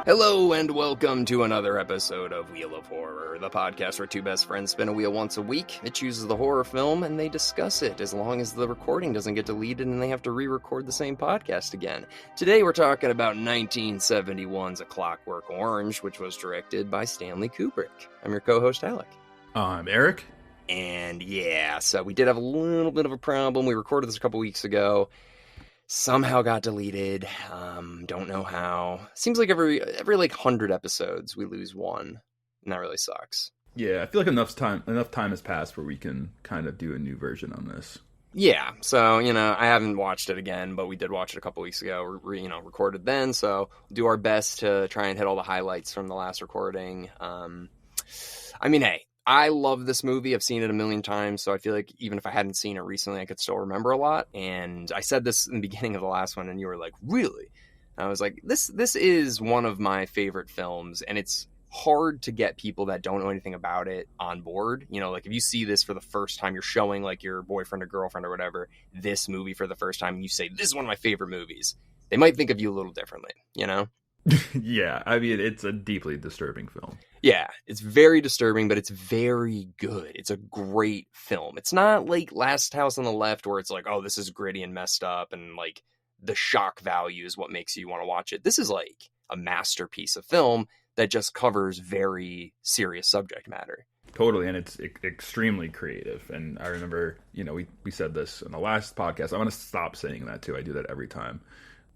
Hello and welcome to another episode of Wheel of Horror, the podcast where two best friends spin a wheel once a week. It chooses the horror film and they discuss it as long as the recording doesn't get deleted and they have to re-record the same podcast again. Today we're talking about 1971's A Clockwork Orange, which was directed by Stanley Kubrick. I'm your co-host Alec. I'm Erik. And yeah, so we did have a little bit of a problem. We recorded this a couple weeks ago. Somehow got deleted. Don't know how. Seems like every like 100 episodes we lose one, and that really sucks. Yeah, I feel like enough time has passed where we can kind of do a new version on this. Yeah, so I haven't watched it again, but we did watch it a couple weeks ago. Recorded then, so we'll do our best to try and hit all the highlights from the last recording. Hey, I love this movie. I've seen it a million times, so I feel like even if I hadn't seen it recently, I could still remember a lot. And I said this in the beginning of the last one, and you were like, really? And I was like, this is one of my favorite films, and it's hard to get people that don't know anything about it on board. Like if you see this for the first time, you're showing like your boyfriend or girlfriend or whatever this movie for the first time, and you say, this is one of my favorite movies. They might think of you a little differently, Yeah, I mean, it's a deeply disturbing film. Yeah, it's very disturbing, but it's very good. It's a great film. It's not like Last House on the Left where it's like, oh, this is gritty and messed up and like the shock value is what makes you want to watch it. This is like a masterpiece of film that just covers very serious subject matter. Totally, and it's extremely creative. And I remember, we said this in the last podcast. I'm going to stop saying that too. I do that every time.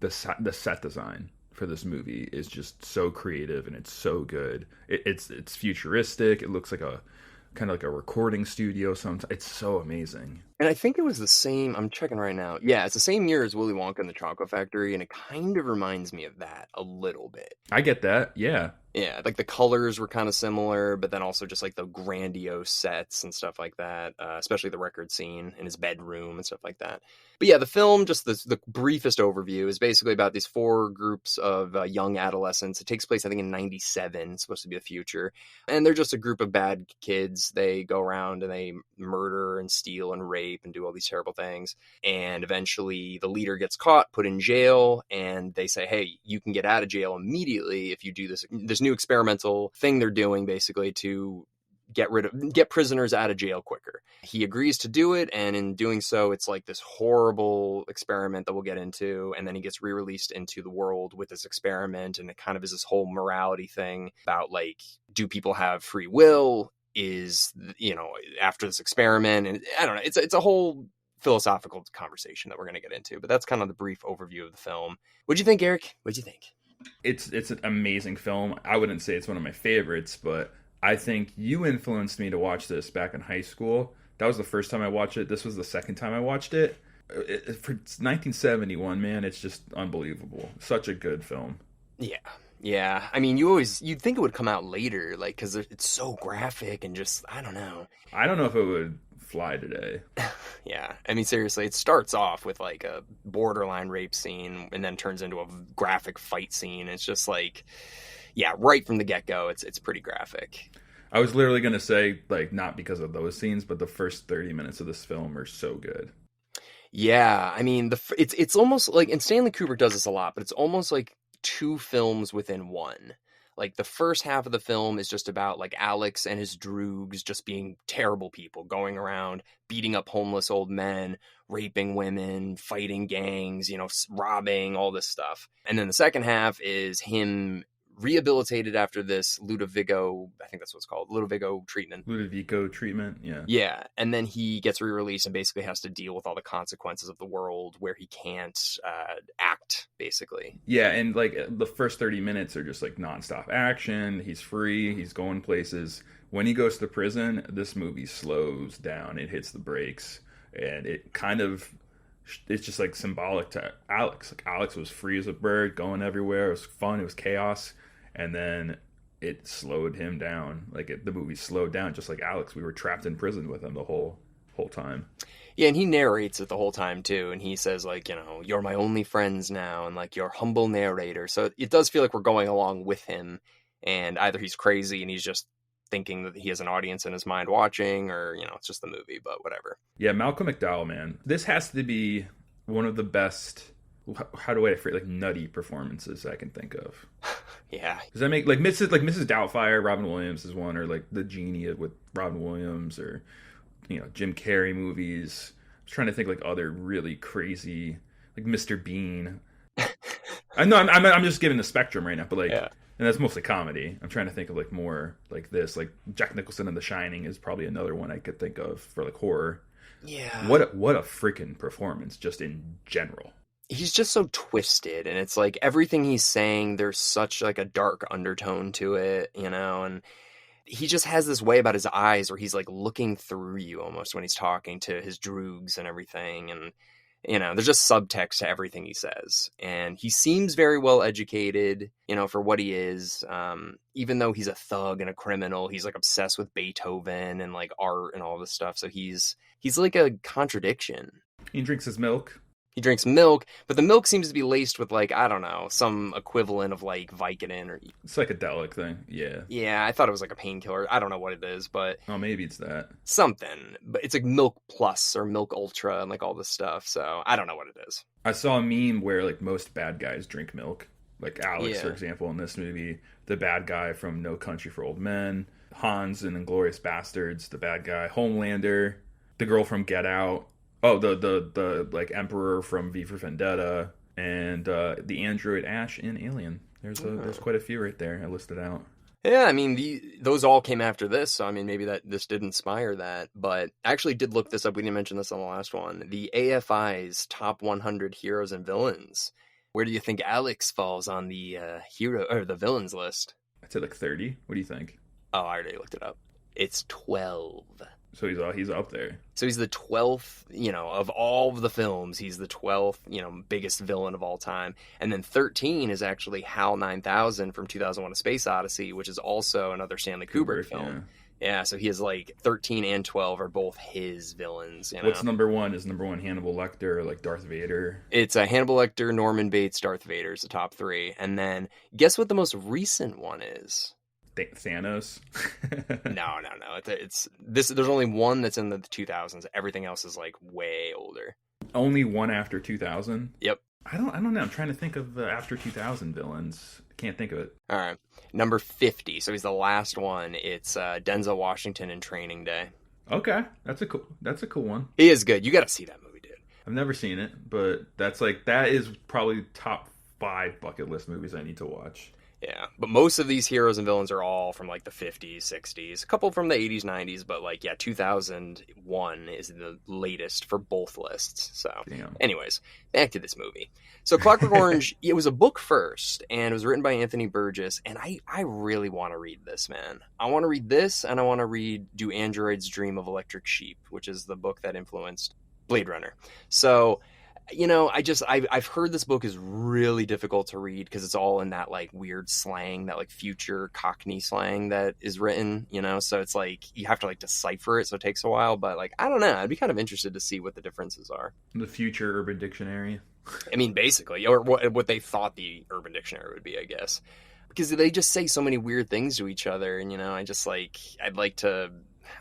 The set design for this movie is just so creative and it's so good. It's futuristic. It looks like a kind of like a recording studio sometimes. It's so amazing. And I think it was the same, I'm checking right now. Yeah, it's the same year as Willy Wonka and the Chocolate Factory, and it kind of reminds me of that a little bit. I get that, yeah. Yeah, like the colors were kind of similar, but then also just like the grandiose sets and stuff like that, especially the record scene in his bedroom and stuff like that. But yeah, the film, just the briefest overview, is basically about these four groups of young adolescents. It takes place, I think, in 97. It's supposed to be the future. And they're just a group of bad kids. They go around and they murder and steal and rape and do all these terrible things. And eventually the leader gets caught, put in jail, and they say, hey, you can get out of jail immediately if you do this new experimental thing they're doing basically to get prisoners out of jail quicker. He agrees to do it, and in doing so, it's like this horrible experiment that we'll get into, and then he gets re-released into the world with this experiment, and it kind of is this whole morality thing about like, do people have free will? Is, after this experiment, and I don't know, it's a whole philosophical conversation that we're going to get into, but that's kind of the brief overview of the film. What'd you think, Erik? What'd you think? It's an amazing film. I wouldn't say it's one of my favorites, but I think you influenced me to watch this back in high school. That was the first time I watched it. This was the second time I watched it. For 1971, man, it's just unbelievable. Such a good film. Yeah. I mean, you'd think it would come out later, like, because it's so graphic and just, I don't know. I don't know if it would fly today. Yeah. I mean, seriously, it starts off with like a borderline rape scene and then turns into a graphic fight scene. It's just like, yeah, right from the get-go, it's pretty graphic. I was literally going to say, like, not because of those scenes, but the first 30 minutes of this film are so good. Yeah. I mean, it's almost like, and Stanley Kubrick does this a lot, but it's almost like two films within one. Like the first half of the film is just about like Alex and his droogs just being terrible people, going around beating up homeless old men, raping women, fighting gangs, robbing, all this stuff. And then the second half is him rehabilitated after this Ludovico, I think that's what it's called, Ludovico treatment. Yeah. Yeah, and then he gets re-released and basically has to deal with all the consequences of the world where he can't act, basically. Yeah, and like the first 30 minutes are just like nonstop action. He's free, he's going places. When he goes to prison, this movie slows down, it hits the brakes, and it's just like symbolic to Alex. Like Alex was free as a bird, going everywhere. It was fun, it was chaos. And then it slowed him down. Like the movie slowed down, just like Alex. We were trapped in prison with him the whole time. Yeah, and he narrates it the whole time too. And he says like, you're my only friends now, and like your humble narrator. So it does feel like we're going along with him. And either he's crazy and he's just thinking that he has an audience in his mind watching, or it's just the movie, but whatever. Yeah, Malcolm McDowell, man. This has to be one of the best, how do I phrase, like nutty performances I can think of. Yeah. Does that make Mrs. Doubtfire? Robin Williams is one, or like The Genie with Robin Williams, or Jim Carrey movies. I was trying to think like other really crazy, like Mr. Bean. I know I'm just giving the spectrum right now, but like, Yeah. and that's mostly comedy. I'm trying to think of like more like this, like Jack Nicholson in The Shining is probably another one I could think of for like horror. Yeah. What a freaking performance, just in general. He's just so twisted, and it's like everything he's saying, there's such like a dark undertone to it, and he just has this way about his eyes where he's like looking through you almost when he's talking to his droogs and everything. And, there's just subtext to everything he says. And he seems very well educated, for what he is. Even though he's a thug and a criminal, he's like obsessed with Beethoven and like art and all this stuff. So he's like a contradiction. He drinks his milk. He drinks milk, but the milk seems to be laced with like, I don't know, some equivalent of like Vicodin or... It's like a psychedelic thing, yeah. Yeah, I thought it was like a painkiller. I don't know what it is, but... Oh, maybe it's that. Something. But it's like Milk Plus or Milk Ultra and like all this stuff, so I don't know what it is. I saw a meme where like most bad guys drink milk. Like Alex, Yeah. for example, in this movie. The bad guy from No Country for Old Men. Hans in Inglourious Bastards, the bad guy. Homelander. The girl from Get Out. Oh, the like Emperor from V for Vendetta, and the android Ash in Alien. There's quite a few right there I listed out. Yeah, I mean, those all came after this, so I mean, maybe this did inspire that. But I actually did look this up. We didn't mention this on the last one. The AFI's top 100 heroes and villains. Where do you think Alex falls on the hero or the villains list? I'd say like 30. What do you think? Oh, I already looked it up. It's 12. So he's up there. So he's the 12th, of all of the films, he's the 12th, biggest villain of all time. And then 13 is actually HAL 9000 from 2001: A Space Odyssey, which is also another Stanley Kubrick film. Yeah, so he has like 13 and 12 are both his villains. What's number one? Is number one Hannibal Lecter or like Darth Vader? It's Hannibal Lecter, Norman Bates, Darth Vader is the top three. And then guess what the most recent one is? Thanos? No. It's this. There's only one that's in the 2000s. Everything else is like way older. Only one after 2000? Yep. I don't know. I'm trying to think of after 2000 villains. Can't think of it. All right. Number 50. So he's the last one. It's Denzel Washington in Training Day. Okay. That's a cool one. He is good. You got to see that movie, dude. I've never seen it, but that is probably top 5 bucket list movies I need to watch. Yeah, but most of these heroes and villains are all from like the 50s, 60s, a couple from the 80s, 90s, but like, yeah, 2001 is the latest for both lists. So anyways, back to this movie. So Clockwork Orange, it was a book first, and it was written by Anthony Burgess, and I really want to read this, man. I want to read this, and I want to read Do Androids Dream of Electric Sheep, which is the book that influenced Blade Runner. So... I've heard this book is really difficult to read because it's all in that like weird slang, that like future Cockney slang that is written, so it's like you have to like decipher it. So it takes a while, but like, I don't know. I'd be kind of interested to see what the differences are. The future Urban Dictionary. I mean, basically, or what they thought the Urban Dictionary would be, I guess, because they just say so many weird things to each other. And, I'd like to,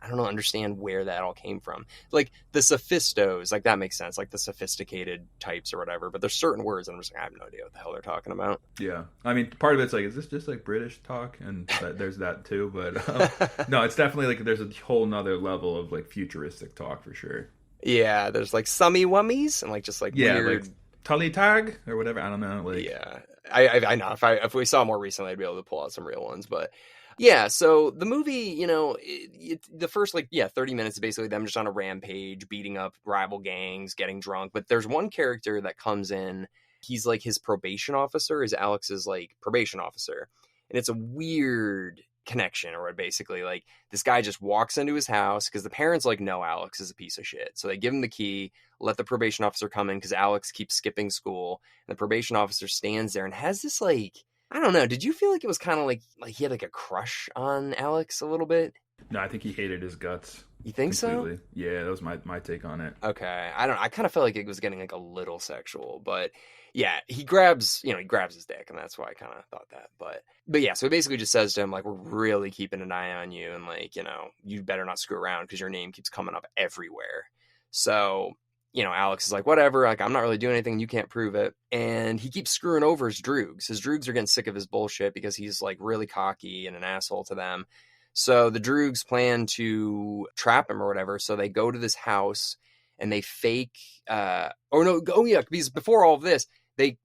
I don't know, understand where that all came from. Like the sophistos, like that makes sense, like the sophisticated types or whatever. But there's certain words, and I'm just like, I have no idea what the hell they're talking about. Yeah, I mean, part of it's like, is this just like British talk? And there's that too. But no, it's definitely like there's a whole nother level of like futuristic talk for sure. Yeah, there's like summy wummies and like just like weird like tully tag or whatever. I don't know. Like yeah, I know if we saw more recently, I'd be able to pull out some real ones, but. Yeah, so the movie, the first 30 minutes is basically them just on a rampage, beating up rival gangs, getting drunk. But there's one character that comes in. He's like his probation officer, is Alex's like probation officer. And it's a weird connection, or basically like this guy just walks into his house because the parents like know Alex is a piece of shit. So they give him the key, let the probation officer come in because Alex keeps skipping school. And the probation officer stands there and has this like, I don't know. Did you feel like it was kind of like he had like a crush on Alex a little bit? No, I think he hated his guts. You think completely. So? Yeah, that was my take on it. Okay. I kind of felt like it was getting like a little sexual, but yeah, he grabs his dick, and that's why I kind of thought that. But yeah, so he basically just says to him, like, we're really keeping an eye on you, and like, you better not screw around because your name keeps coming up everywhere. So, Alex is like, whatever, like, I'm not really doing anything. You can't prove it. And he keeps screwing over his droogs. His droogs are getting sick of his bullshit because he's like really cocky and an asshole to them. So the droogs plan to trap him or whatever. So they go to this house and they fake, because before all of this, they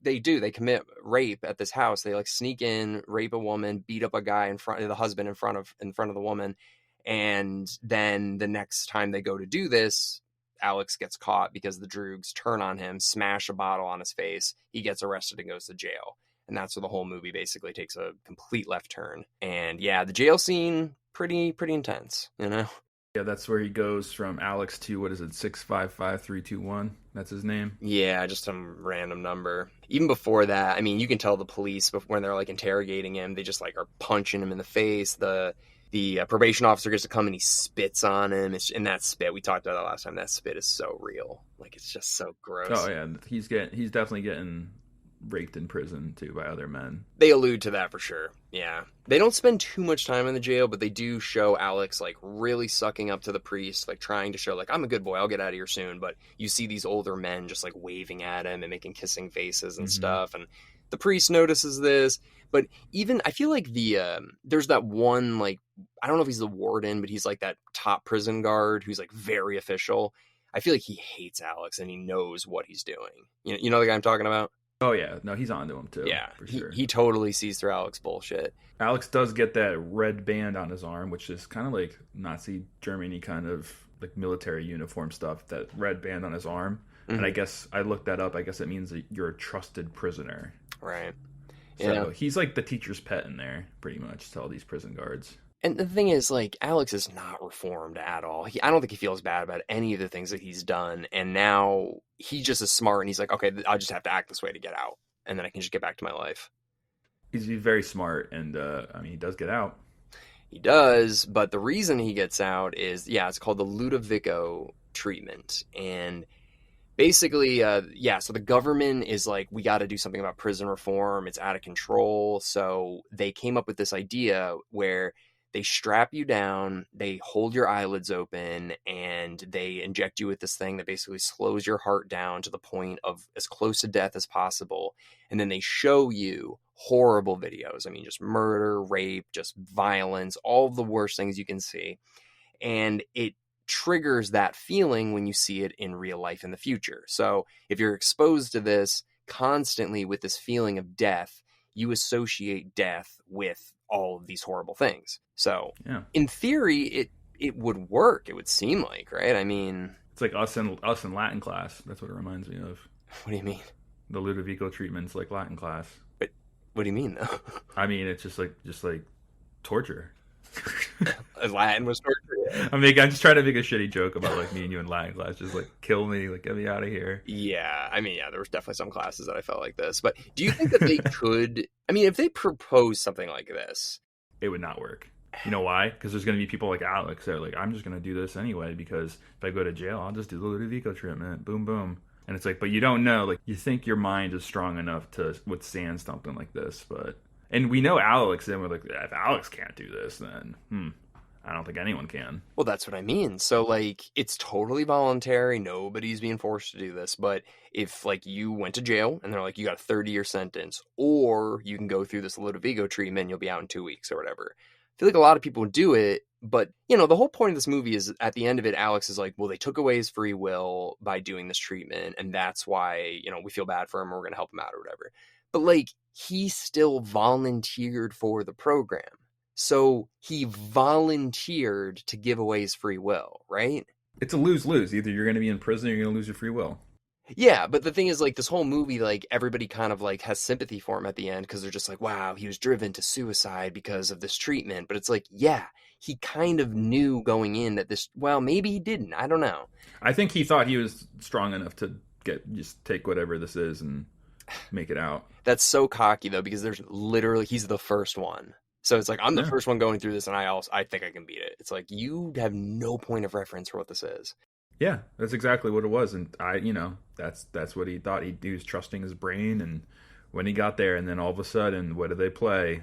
commit rape at this house. They like sneak in, rape a woman, beat up a guy in front of the husband in front of the woman. And then the next time they go to do this, Alex gets caught because the droogs turn on him, smash a bottle on his face. He gets arrested and goes to jail. And that's where the whole movie basically takes a complete left turn. And yeah, the jail scene, pretty intense, Yeah, that's where he goes from Alex to, what is it, 655321? That's his name? Yeah, just some random number. Even before that, I mean, you can tell the police when they're like interrogating him, they just like are punching him in the face. The probation officer gets to come and he spits on him. And that spit, we talked about that last time, that spit is so real. Like, it's just so gross. Oh yeah, he's definitely getting raped in prison too by other men. They allude to that for sure. Yeah. They don't spend too much time in the jail, but they do show Alex like really sucking up to the priest, like trying to show like, I'm a good boy, I'll get out of here soon. But you see these older men just like waving at him and making kissing faces and stuff. And the priest notices this. But even, I feel like there's that one, like, I don't know if he's the warden, but he's like that top prison guard who's like very official. I feel like he hates Alex and he knows what he's doing. You know the guy I'm talking about? Oh yeah, no, he's onto him too. Yeah, for sure. He totally sees through Alex bullshit. Alex does get that red band on his arm, which is kind of like Nazi Germany kind of like military uniform stuff. That red band on his arm, and I guess I looked that up. I guess it means that you're a trusted prisoner. Right. So he's like the teacher's pet in there, pretty much, to all these prison guards. And the thing is, like, Alex is not reformed at all. I don't think he feels bad about any of the things that he's done. And now he just is smart and he's like, okay, I'll just have to act this way to get out. And then I can just get back to my life. He's very smart. And, he does get out. He does. But the reason he gets out is, it's called the Ludovico treatment. And basically, so the government is like, we got to do something about prison reform. It's out of control. So they came up with this idea where they strap you down, they hold your eyelids open, and they inject you with this thing that basically slows your heart down to the point of as close to death as possible. And then they show you horrible videos. I mean, just murder, rape, just violence, all of the worst things you can see. And it triggers that feeling when you see it in real life in the future. So if you're exposed to this constantly with this feeling of death, you associate death with all of these horrible things. So in theory, it would work. It would seem like, right? I mean, it's like us in Latin class. That's what it reminds me of. What do you mean? The Ludovico treatment's like Latin class. But what do you mean, though? I mean, it's just like torture. Latin was torture. I'm just trying to make a shitty joke about like me and you in Latin class. Just like kill me, like get me out of here. Yeah, I mean, there was definitely some classes that I felt like this. But do you think that they could? I mean, if they proposed something like this, it would not work. You know why? Because there's going to be people like Alex that are like, I'm just going to do this anyway because if I go to jail, I'll just do the Ludovico treatment. Boom, boom. And it's like, but you don't know. Like, you think your mind is strong enough to withstand something like this, but... And we know Alex, and we're like, if Alex can't do this, then, I don't think anyone can. Well, that's what I mean. So, like, it's totally voluntary. Nobody's being forced to do this. But if, like, you went to jail, and they're like, you got a 30-year sentence, or you can go through this Ludovico treatment, and you'll be out in 2 weeks or whatever. I feel like a lot of people would do it, but, the whole point of this movie is, at the end of it, Alex is like, well, they took away his free will by doing this treatment, and that's why, we feel bad for him, or we're going to help him out or whatever. But, like, he still volunteered for the program. So he volunteered to give away his free will, right? It's a lose-lose. Either you're going to be in prison or you're going to lose your free will. Yeah, but the thing is, like, this whole movie, like, everybody kind of, like, has sympathy for him at the end because they're just like, wow, he was driven to suicide because of this treatment. But it's like, yeah, he kind of knew going in that maybe he didn't. I don't know. I think he thought he was strong enough to just take whatever this is and make it out. That's so cocky, though, because he's the first one. So it's like, I'm the first one going through this, and I think I can beat it. It's like, you have no point of reference for what this is. Yeah, that's exactly what it was. And that's what he thought. He was trusting his brain. And when he got there, and then all of a sudden, what did they play?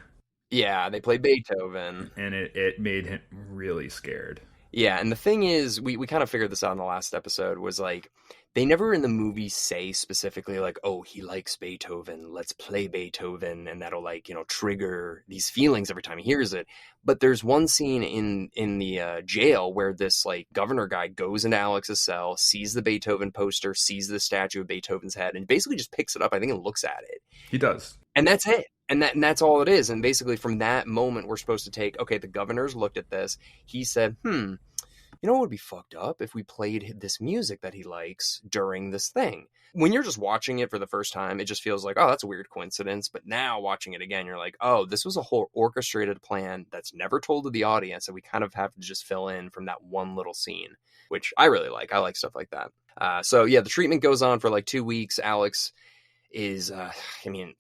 Yeah, they play Beethoven. And it made him really scared. Yeah, and the thing is, we kind of figured this out in the last episode, was like, they never in the movie say specifically like, oh, he likes Beethoven, let's play Beethoven, and that'll like, trigger these feelings every time he hears it. But there's one scene in the jail where this like governor guy goes into Alex's cell, sees the Beethoven poster, sees the statue of Beethoven's head, and basically just picks it up, I think, and looks at it. He does. And that's it. And that's all it is. And basically from that moment, we're supposed to take, okay, the governor's looked at this. He said, what would be fucked up if we played this music that he likes during this thing? When you're just watching it for the first time, it just feels like, oh, that's a weird coincidence. But now watching it again, you're like, oh, this was a whole orchestrated plan that's never told to the audience. And we kind of have to just fill in from that one little scene, which I really like. I like stuff like that. So yeah, the treatment goes on for like 2 weeks. Alex is,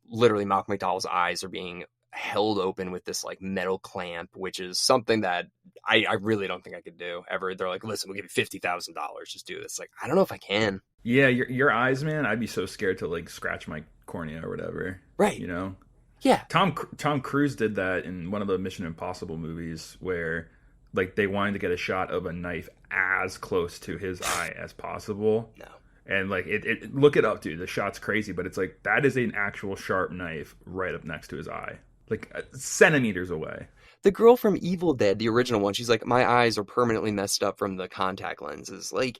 literally Malcolm McDowell's eyes are being held open with this like metal clamp, which is something that I really don't think I could do ever. They're like, listen, we'll give you $50,000, just do this. Like, I don't know if I can. Yeah, your eyes, man. I'd be so scared to like scratch my cornea or whatever. Right. Yeah. Tom Cruise did that in one of the Mission Impossible movies where like they wanted to get a shot of a knife as close to his eye as possible. No. And like it look it up, dude. The shot's crazy, but it's like that is an actual sharp knife right up next to his eye, like centimeters away. The girl from Evil Dead, the original one, she's like, my eyes are permanently messed up from the contact lenses. Like,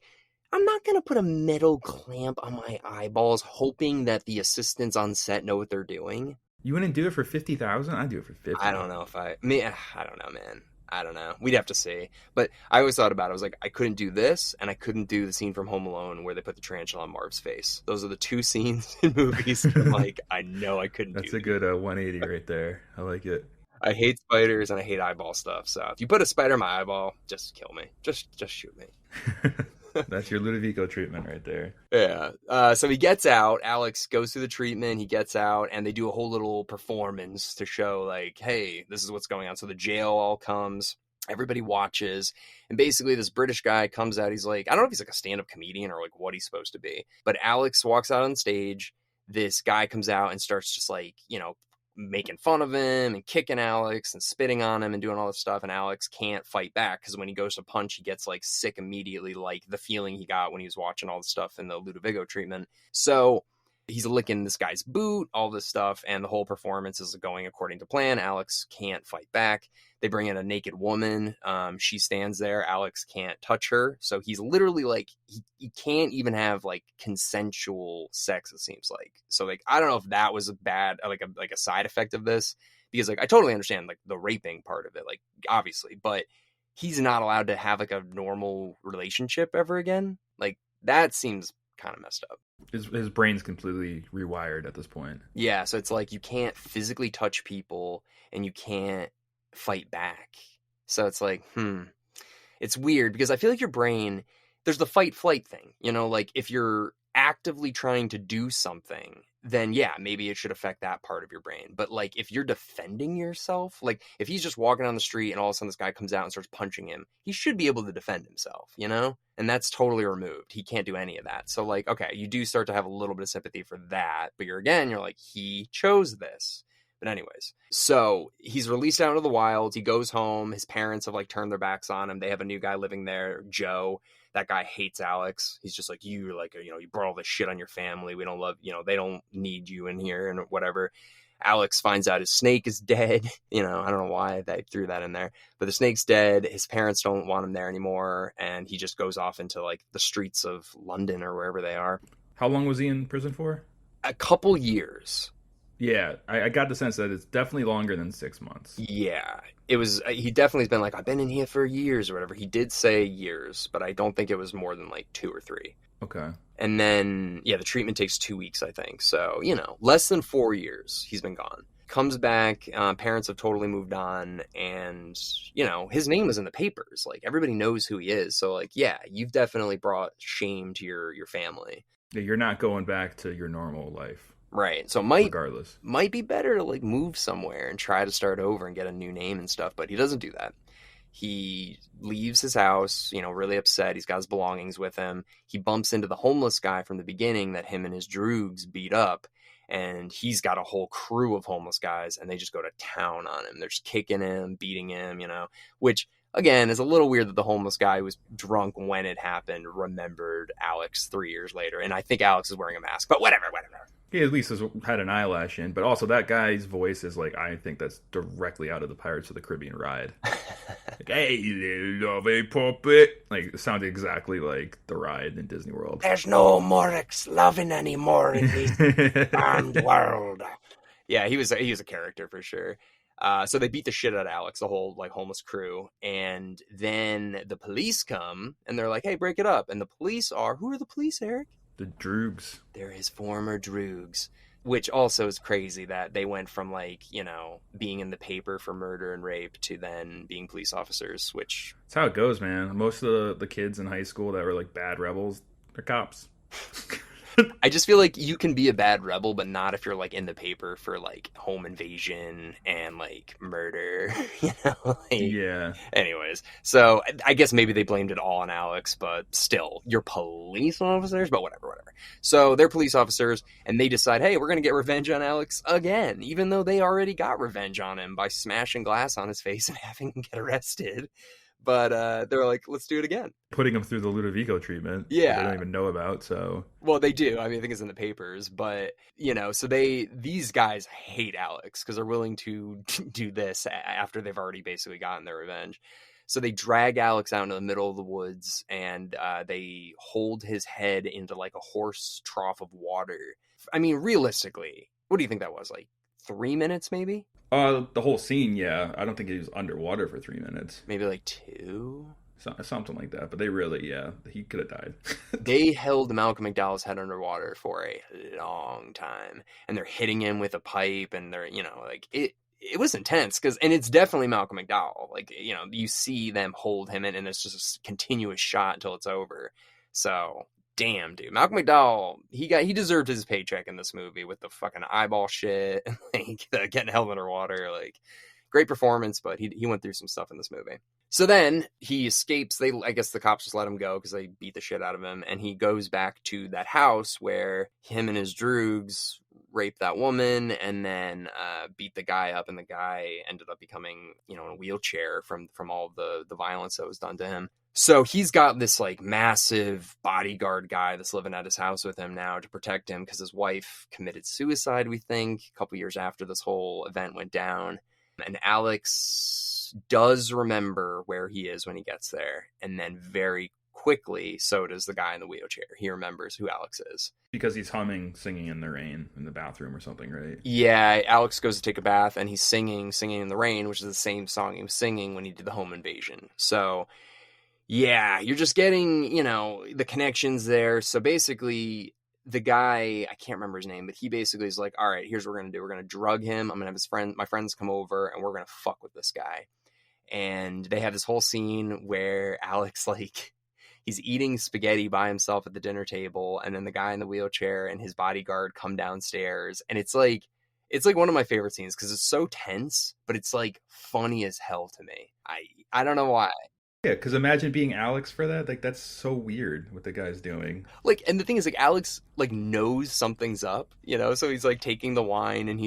I'm not going to put a metal clamp on my eyeballs hoping that the assistants on set know what they're doing. You wouldn't do it for 50,000? I'd do it for 50. I don't know if I don't know, man. I don't know. We'd have to see. But I always thought about it. I was like, I couldn't do this, and I couldn't do the scene from Home Alone where they put the tarantula on Marv's face. Those are the two scenes in movies that I'm like, I know I couldn't do. That's a good 180 right there. I like it. I hate spiders and I hate eyeball stuff. So if you put a spider in my eyeball, just kill me. Just shoot me. That's your Ludovico treatment right there. Yeah. So he gets out. Alex goes through the treatment. He gets out, and they do a whole little performance to show, like, hey, this is what's going on. So the jail all comes. Everybody watches. And basically, this British guy comes out. He's like, I don't know if he's like a stand-up comedian or like what he's supposed to be. But Alex walks out on stage. This guy comes out and starts just like, making fun of him and kicking Alex and spitting on him and doing all this stuff, and Alex can't fight back because when he goes to punch, he gets like sick immediately, like the feeling he got when he was watching all the stuff in the Ludovico treatment. So he's licking this guy's boot, all this stuff, and the whole performance is going according to plan. Alex can't fight back. They bring in a naked woman. She stands there. Alex can't touch her. So he's literally like, he can't even have like consensual sex, it seems like. So like, I don't know if that was a bad, like a side effect of this, because like, I totally understand like the raping part of it, like obviously, but he's not allowed to have like a normal relationship ever again. Like that seems kind of messed up. His brain's completely rewired at this point. Yeah. So it's like, you can't physically touch people and you can't fight back. So it's like, it's weird because I feel like your brain, there's the fight flight thing, like if you're actively trying to do something, then yeah, maybe it should affect that part of your brain. But like if you're defending yourself, like if he's just walking down the street and all of a sudden this guy comes out and starts punching him, he should be able to defend himself, and that's totally removed. He can't do any of that. So like, okay, you do start to have a little bit of sympathy for that, but you're like, he chose this. But anyways, so he's released out into the wild. He goes home. His parents have like turned their backs on him. They have a new guy living there, Joe. That guy hates Alex. He's just like, you brought all this shit on your family. We don't love, they don't need you in here and whatever. Alex finds out his snake is dead. I don't know why they threw that in there, but the snake's dead. His parents don't want him there anymore. And he just goes off into like the streets of London or wherever they are. How long was he in prison for? A couple years. Yeah, I got the sense that it's definitely longer than 6 months. Yeah, it was. He definitely has been like, I've been in here for years or whatever. He did say years, but I don't think it was more than like 2 or 3. Okay. And then, yeah, the treatment takes 2 weeks, I think. So, less than 4 years he's been gone. Comes back, parents have totally moved on, and, his name was in the papers. Like, everybody knows who he is. So, like, yeah, you've definitely brought shame to your family. Yeah, you're not going back to your normal life. Right. So regardless, might be better to like move somewhere and try to start over and get a new name and stuff, but he doesn't do that. He leaves his house, really upset. He's got his belongings with him. He bumps into the homeless guy from the beginning that him and his droogs beat up, and he's got a whole crew of homeless guys, and they just go to town on him. They're just kicking him, beating him, which again, it's a little weird that the homeless guy who was drunk when it happened remembered Alex 3 years later. And I think Alex is wearing a mask, but whatever. He at least had an eyelash in, but also that guy's voice is like, I think that's directly out of the Pirates of the Caribbean ride. Like, hey, you lovely puppet. Like, it sounded exactly like the ride in Disney World. There's no more loving anymore in this armed world. Yeah, he was a character for sure. So they beat the shit out of Alex, the whole like homeless crew, and then the police come and they're like, "Hey, break it up." And the police who are the police, Eric? The Droogs. They're his former Droogs, which also is crazy that they went from like, being in the paper for murder and rape to then being police officers, which... That's how it goes, man. Most of the kids in high school that were like bad rebels, they're cops. I just feel like you can be a bad rebel, but not if you're like in the paper for like home invasion and like murder, Yeah. Anyways, so I guess maybe they blamed it all on Alex, but still, you're police officers, but whatever. So they're police officers, and they decide, hey, we're going to get revenge on Alex again, even though they already got revenge on him by smashing glass on his face and having him get arrested. But they're like, let's do it again. Putting him through the Ludovico treatment. Yeah. They don't even know about, so... Well, they do. I mean, I think it's in the papers. But, so these guys hate Alex because they're willing to do this after they've already basically gotten their revenge. So they drag Alex out into the middle of the woods, and they hold his head into like a horse trough of water. I mean, realistically, what do you think that was? Like 3 minutes, maybe? The whole scene, yeah. I don't think he was underwater for 3 minutes. Maybe like 2? Something like that. But they really, he could have died. They held Malcolm McDowell's head underwater for a long time. And they're hitting him with a pipe, and they're, like, it was intense. And it's definitely Malcolm McDowell. Like, you see them hold him in, and it's just a continuous shot until it's over. So... damn, dude. Malcolm McDowell, he deserved his paycheck in this movie with the fucking eyeball shit and like getting held underwater. Like, great performance, but he went through some stuff in this movie. So then he escapes. I guess the cops just let him go because they beat the shit out of him, and he goes back to that house where him and his droogs raped that woman and then beat the guy up, and the guy ended up becoming, in a wheelchair from all the violence that was done to him. So he's got this like massive bodyguard guy that's living at his house with him now to protect him because his wife committed suicide, we think, a couple years after this whole event went down. And Alex does remember where he is when he gets there. And then very quickly, so does the guy in the wheelchair. He remembers who Alex is. Because he's humming Singing in the Rain in the bathroom or something, right? Yeah, Alex goes to take a bath and he's singing in the Rain, which is the same song he was singing when he did the home invasion. So... yeah, you're just getting, the connections there. So basically, the guy, I can't remember his name, but he basically is like, all right, here's what we're going to do. We're going to drug him. I'm going to have my friends come over, and we're going to fuck with this guy. And they have this whole scene where Alex, like, he's eating spaghetti by himself at the dinner table, and then the guy in the wheelchair and his bodyguard come downstairs. And it's like one of my favorite scenes because it's so tense, but it's, like, funny as hell to me. I don't know why. Yeah, because imagine being Alex for that. Like, that's so weird what the guy's doing. Like, and the thing is, like, Alex, like, knows something's up, so he's, like, taking the wine, and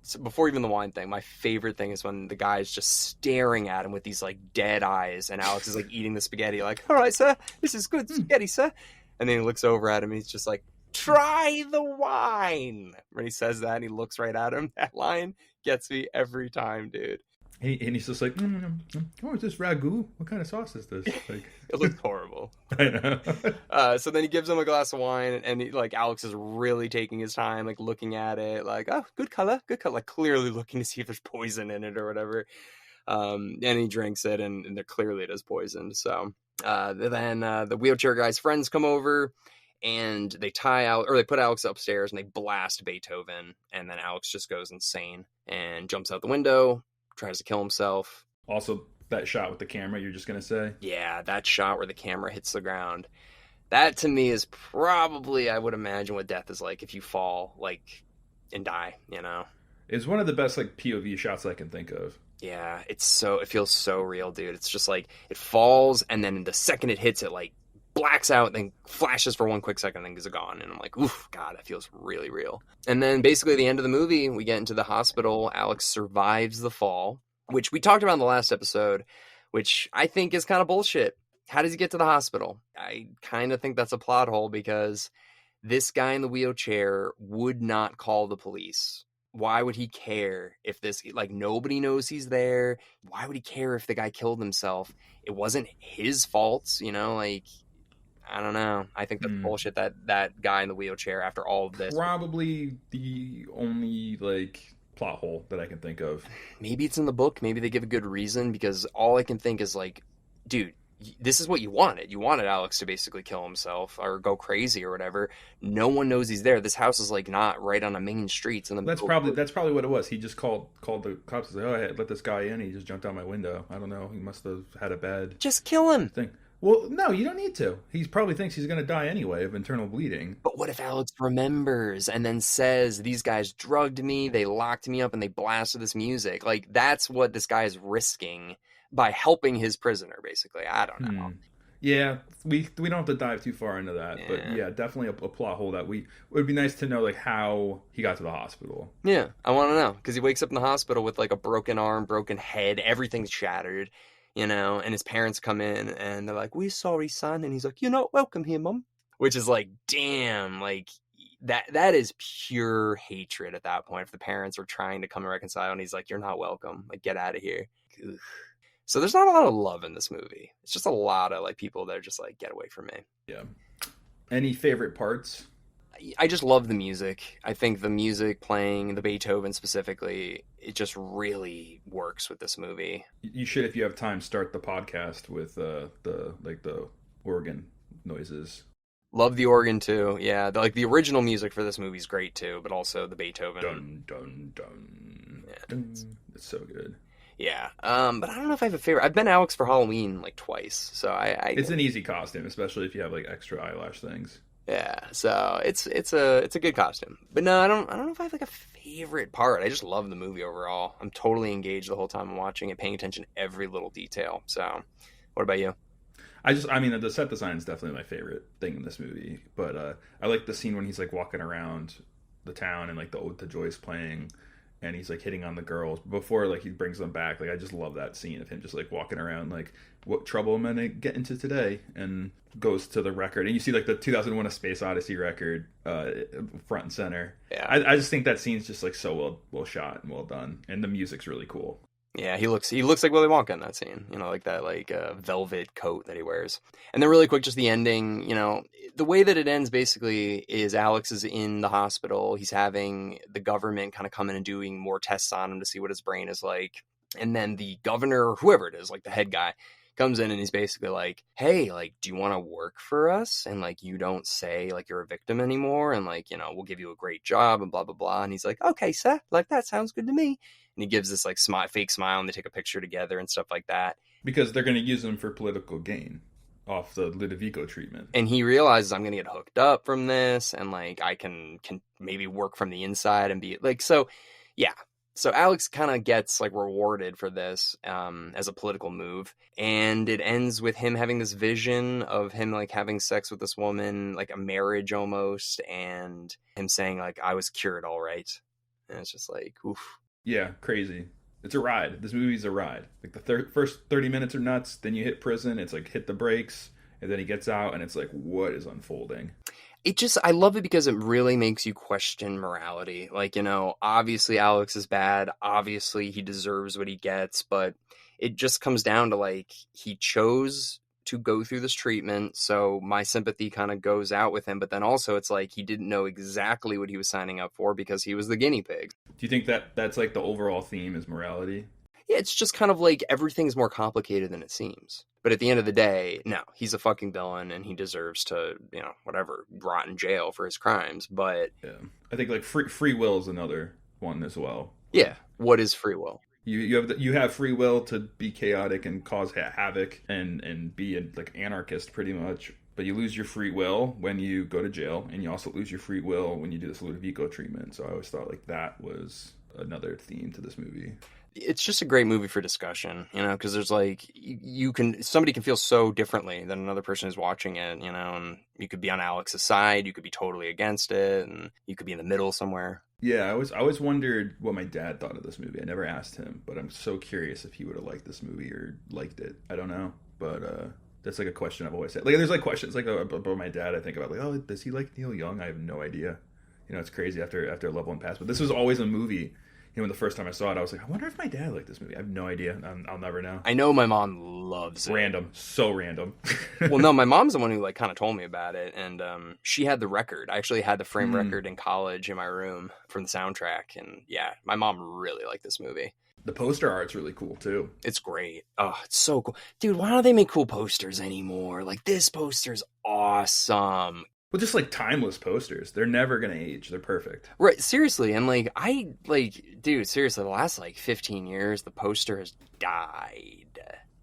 so before even the wine thing, my favorite thing is when the guy's just staring at him with these, like, dead eyes, and Alex is, like, eating the spaghetti, like, all right, sir, this is good spaghetti, sir. And then he looks over at him, and he's just like, try the wine. When he says that, and he looks right at him, that line gets me every time, dude. And he's just like, oh, is this ragu? What kind of sauce is this? Like, it looks horrible. I know. So then he gives him a glass of wine, and Alex is really taking his time, like looking at it, like, oh, good color, like clearly looking to see if there's poison in it or whatever. And he drinks it, and clearly it is poisoned. So then the wheelchair guy's friends come over, and they they put Alex upstairs, and they blast Beethoven, and then Alex just goes insane and jumps out the window. Tries to kill himself. Also, that shot with the camera, you're just going to say? Yeah, that shot where the camera hits the ground. That, to me, is probably, I would imagine, what death is like if you fall, like, and die, It's one of the best, like, POV shots I can think of. Yeah, it feels so real, dude. It's just, like, it falls, and then the second it hits, it, like, blacks out, then flashes for one quick second, and then is gone. And I'm like, oof, God, that feels really real. And then basically at the end of the movie, we get into the hospital. Alex survives the fall, which we talked about in the last episode, which I think is kind of bullshit. How does he get to the hospital? I kind of think that's a plot hole because this guy in the wheelchair would not call the police. Why would he care if this, like, nobody knows he's there? Why would he care if the guy killed himself? It wasn't his fault, you know, like, I don't know. I think that's bullshit that that guy in the wheelchair, after all of this. Probably the only, like, plot hole that I can think of. Maybe it's in the book. Maybe they give a good reason, because all I can think is, like, dude, this is what you wanted. You wanted Alex to basically kill himself or go crazy or whatever. No one knows he's there. This house is, like, not right on a main street. That's probably what it was. He just called the cops and said, "Oh, I let this guy in. He just jumped out my window. I don't know. He must have had a bad just kill him thing." Well, no, you don't need to. He probably thinks he's going to die anyway of internal bleeding. But what if Alex remembers and then says, these guys drugged me, they locked me up, and they blasted this music? Like, that's what this guy is risking by helping his prisoner, basically. I don't know. Yeah, we don't have to dive too far into that. Yeah. But yeah, definitely a plot hole that it would be nice to know, like, how he got to the hospital. Yeah, I want to know. Because he wakes up in the hospital with, like, a broken arm, broken head, everything's shattered. You know, and his parents come in and they're like, "We're sorry, son." And he's like, "You're not welcome here, Mom." Which is like, damn, like that is pure hatred at that point. If the parents are trying to come and reconcile and he's like, "You're not welcome. Like, get out of here." Ugh. So there's not a lot of love in this movie. It's just a lot of, like, people that are just like, "Get away from me." Yeah. Any favorite parts? I just love the music. I think the music playing, the Beethoven specifically, it just really works with this movie. You should, if you have time, start the podcast with the organ noises. Love the organ too. Yeah, the original music for this movie is great too, but also the Beethoven. Dun dun dun. Yeah, dun. It's so good. Yeah, but I don't know if I have a favorite. I've been Alex for Halloween like twice, so It's an easy costume, especially if you have, like, extra eyelash things. Yeah, so it's a good costume. But no, I don't know if I have, like, a favorite part. I just love the movie overall. I'm totally engaged the whole time I'm watching it, paying attention to every little detail. So, what about you? I mean, the set design is definitely my favorite thing in this movie. But I like the scene when he's, like, walking around the town and, like, the Ode to Joy's playing, and he's, like, hitting on the girls before, like, he brings them back. Like, I just love that scene of him just, like, walking around, like, what trouble am I gonna get into today? And goes to the record, and you see, like, the 2001: A Space Odyssey record front and center. Yeah, I just think that scene's just, like, so well shot and well done, and the music's really cool. Yeah, he looks like Willy Wonka in that scene. You know, like that, like, velvet coat that he wears. And then really quick, just the ending. You know, the way that it ends basically is Alex is in the hospital. He's having the government kind of come in and doing more tests on him to see what his brain is like. And then the governor, or whoever it is, like the head guy, comes in and he's basically like, "Hey, like, do you want to work for us? And, like, you don't say, like, you're a victim anymore, and, like, you know, we'll give you a great job and blah blah blah." And he's like, "Okay, sir, like, that sounds good to me." And he gives this, like, fake smile, and they take a picture together and stuff like that, because they're going to use him for political gain off the Ludovico treatment. And he realizes, I'm going to get hooked up from this, and, like, I can maybe work from the inside and be like, so yeah. So Alex kind of gets, like, rewarded for this as a political move. And it ends with him having this vision of him, like, having sex with this woman, like a marriage almost, and him saying, like, "I was cured all right." And it's just like, oof. Yeah, crazy. It's a ride. This movie's a ride. Like, the first 30 minutes are nuts. Then you hit prison. It's like, hit the brakes. And then he gets out, and it's like, what is unfolding? I love it because it really makes you question morality. Like, you know, obviously Alex is bad. Obviously he deserves what he gets, but it just comes down to, like, he chose to go through this treatment. So my sympathy kind of goes out with him. But then also it's like he didn't know exactly what he was signing up for because he was the guinea pig. Do you think that that's, like, the overall theme is morality? Yeah, it's just kind of like everything's more complicated than it seems. But at the end of the day, no, he's a fucking villain and he deserves to, you know, whatever, rot in jail for his crimes. But yeah, I think, like, free will is another one as well. Yeah, what is free will? You have free will to be chaotic and cause havoc and be like anarchist pretty much. But you lose your free will when you go to jail, and you also lose your free will when you do this Ludovico treatment. So I always thought, like, that was another theme to this movie. It's just a great movie for discussion, you know, because there's, like, somebody can feel so differently than another person who's watching it, you know, and you could be on Alex's side, you could be totally against it, and you could be in the middle somewhere. Yeah, I always wondered what my dad thought of this movie. I never asked him, but I'm so curious if he would have liked this movie or liked it. I don't know, but that's like a question I've always had. Like, there's like questions like about my dad. I think about like, oh, does he like Neil Young? I have no idea. You know, it's crazy after Love Won't Pass. But this was always a movie. You know, when the first time I saw it, I was like, I wonder if my dad liked this movie. I have no idea. I'll never know. I know my mom loves it. Random, so random. Well, no, my mom's the one who like kind of told me about it, and she had the record. I actually had the frame record in college in my room from the soundtrack, and yeah, my mom really liked this movie. The poster art's really cool too. It's great. Oh, it's so cool, dude. Why don't they make cool posters anymore? Like this poster's awesome. Well, just like timeless posters. They're never going to age. They're perfect. Right, seriously. And dude, seriously, the last like 15 years, the poster has died.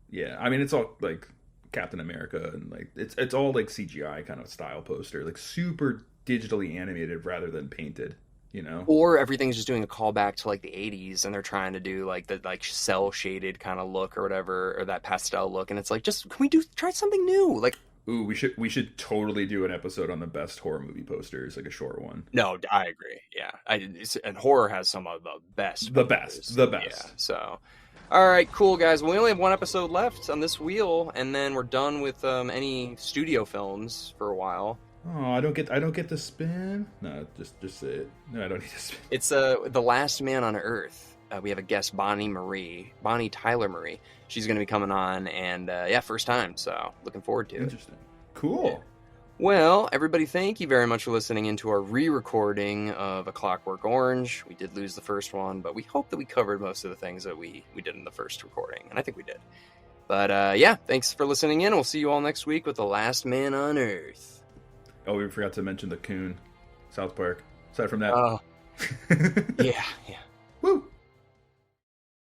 Yeah, I mean, it's all like Captain America and like it's all like CGI kind of style poster, like super digitally animated rather than painted, you know? Or everything's just doing a callback to like the 80s and they're trying to do like the like cell shaded kind of look or whatever, or that pastel look. And it's like, just, can we try something new? Like, ooh, we should totally do an episode on the best horror movie posters, like a short one. No, I agree. Yeah, and horror has some of the best. The best. Yeah. So, all right, cool guys. We only have one episode left on this wheel, and then we're done with any studio films for a while. Oh, I don't get to spin. No, just say it. No, I don't need to spin. It's The Last Man on Earth. We have a guest, Bonnie Tyler Marie. She's going to be coming on, and first time, so looking forward to it. Interesting. Cool. Yeah. Well, everybody, thank you very much for listening into our re-recording of A Clockwork Orange. We did lose the first one, but we hope that we covered most of the things that we did in the first recording, and I think we did. But thanks for listening in. We'll see you all next week with The Last Man on Earth. Oh, we forgot to mention the coon, South Park. Aside from that. Oh. Yeah.